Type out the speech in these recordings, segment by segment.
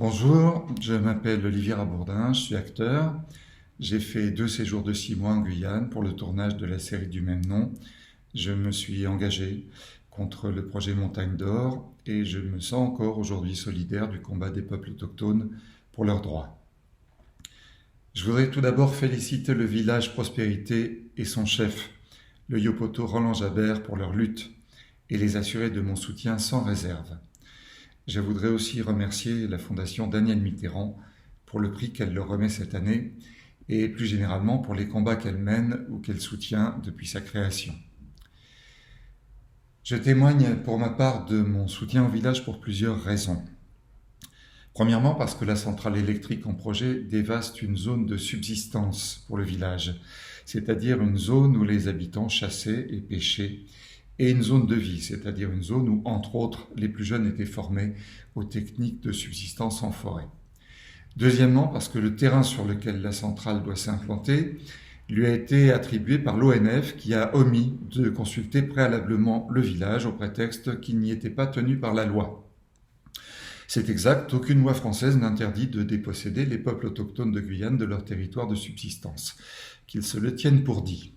Bonjour, je m'appelle Olivier Rabourdin, je suis acteur. J'ai fait 2 séjours de 6 mois en Guyane pour le tournage de la série du même nom. Je me suis engagé contre le projet Montagne d'Or et je me sens encore aujourd'hui solidaire du combat des peuples autochtones pour leurs droits. Je voudrais tout d'abord féliciter le village Prospérité et son chef, le Yopoto Roland Jabert, pour leur lutte et les assurer de mon soutien sans réserve. Je voudrais aussi remercier la Fondation Daniel Mitterrand pour le prix qu'elle leur remet cette année et plus généralement pour les combats qu'elle mène ou qu'elle soutient depuis sa création. Je témoigne pour ma part de mon soutien au village pour plusieurs raisons. Premièrement parce que la centrale électrique en projet dévaste une zone de subsistance pour le village, c'est-à-dire une zone où les habitants chassaient et pêchaient, et une zone de vie, c'est-à-dire une zone où, entre autres, les plus jeunes étaient formés aux techniques de subsistance en forêt. Deuxièmement, parce que le terrain sur lequel la centrale doit s'implanter lui a été attribué par l'ONF qui a omis de consulter préalablement le village au prétexte qu'il n'y était pas tenu par la loi. C'est exact, aucune loi française n'interdit de déposséder les peuples autochtones de Guyane de leur territoire de subsistance, qu'ils se le tiennent pour dit.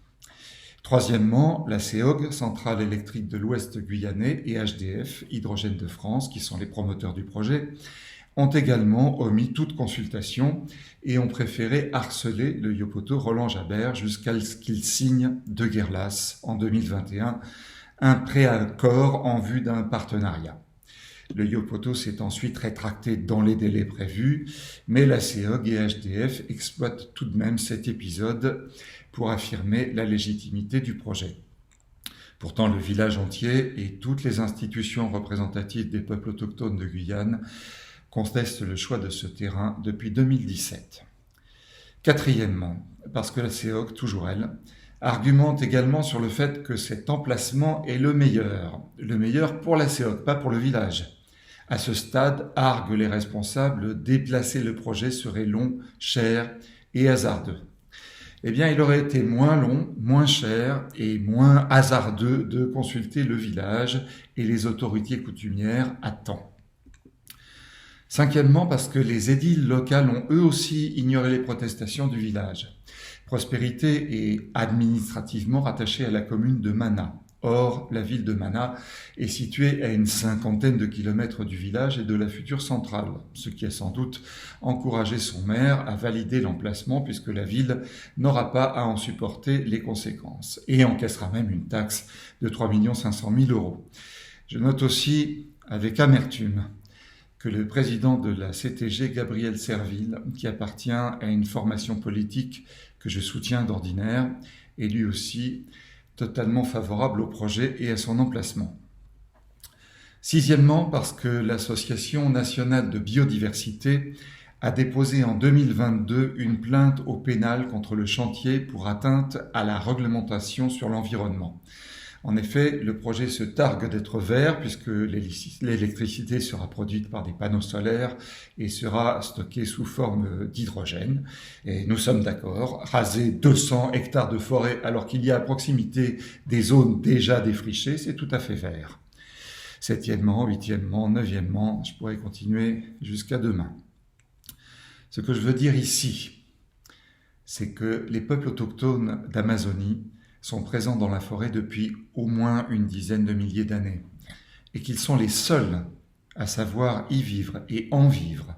Troisièmement, la CEOG, Centrale électrique de l'Ouest guyanais, et HDF, Hydrogène de France, qui sont les promoteurs du projet, ont également omis toute consultation et ont préféré harceler le Yopoto Roland Jabert jusqu'à ce qu'il signe de guerre lasse en 2021 un préaccord en vue d'un partenariat. Le Yopoto s'est ensuite rétracté dans les délais prévus, mais la CEOG et HDF exploitent tout de même cet épisode pour affirmer la légitimité du projet. Pourtant, le village entier et toutes les institutions représentatives des peuples autochtones de Guyane contestent le choix de ce terrain depuis 2017. Quatrièmement, parce que la CEOG, toujours elle, argumente également sur le fait que cet emplacement est le meilleur pour la CEOG, pas pour le village. À ce stade, arguent les responsables, déplacer le projet serait long, cher et hasardeux. Eh bien, il aurait été moins long, moins cher et moins hasardeux de consulter le village et les autorités coutumières à temps. Cinquièmement, parce que les édiles locales ont eux aussi ignoré les protestations du village. Prospérité est administrativement rattachée à la commune de Mana. Or, la ville de Mana est située à une 50aine de kilomètres du village et de la future centrale, ce qui a sans doute encouragé son maire à valider l'emplacement puisque la ville n'aura pas à en supporter les conséquences et encaissera même une taxe de 3 500 000 €. Je note aussi avec amertume que le président de la CTG, Gabriel Serville, qui appartient à une formation politique que je soutiens d'ordinaire, est lui aussi totalement favorable au projet et à son emplacement. Sixièmement, parce que l'Association nationale de biodiversité a déposé en 2022 une plainte au pénal contre le chantier pour atteinte à la réglementation sur l'environnement. En effet, le projet se targue d'être vert puisque l'électricité sera produite par des panneaux solaires et sera stockée sous forme d'hydrogène. Et nous sommes d'accord, raser 200 hectares de forêt alors qu'il y a à proximité des zones déjà défrichées, c'est tout à fait vert. Septièmement, huitièmement, neuvièmement, je pourrais continuer jusqu'à demain. Ce que je veux dire ici, c'est que les peuples autochtones d'Amazonie sont présents dans la forêt depuis au moins une dizaine de milliers d'années et qu'ils sont les seuls à savoir y vivre et en vivre,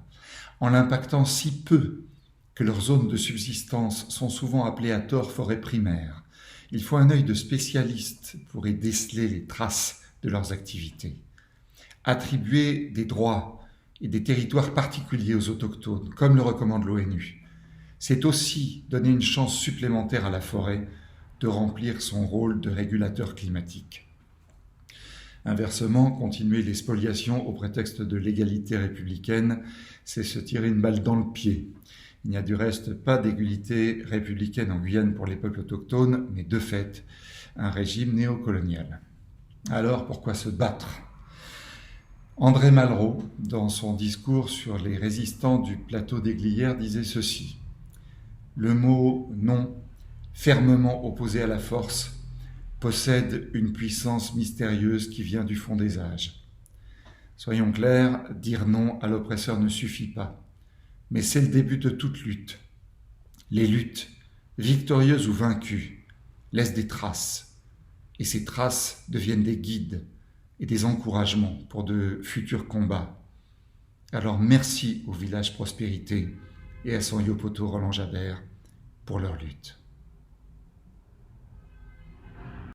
en l'impactant si peu que leurs zones de subsistance sont souvent appelées à tort forêts primaires. Il faut un œil de spécialiste pour y déceler les traces de leurs activités. Attribuer des droits et des territoires particuliers aux autochtones, comme le recommande l'ONU, c'est aussi donner une chance supplémentaire à la forêt de remplir son rôle de régulateur climatique. Inversement, continuer les spoliations au prétexte de l'égalité républicaine, c'est se tirer une balle dans le pied. Il n'y a du reste pas d'égalité républicaine en Guyane pour les peuples autochtones, mais de fait, un régime néocolonial. Alors, pourquoi se battre ? André Malraux, dans son discours sur les résistants du plateau des Glières, disait ceci : « Le mot « non » fermement opposé à la force, possède une puissance mystérieuse qui vient du fond des âges. Soyons clairs, dire non à l'oppresseur ne suffit pas. Mais c'est le début de toute lutte. Les luttes, victorieuses ou vaincues, laissent des traces. Et ces traces deviennent des guides et des encouragements pour de futurs combats. Alors merci au village Prospérité et à son Yopoto Roland Jabert pour leur lutte.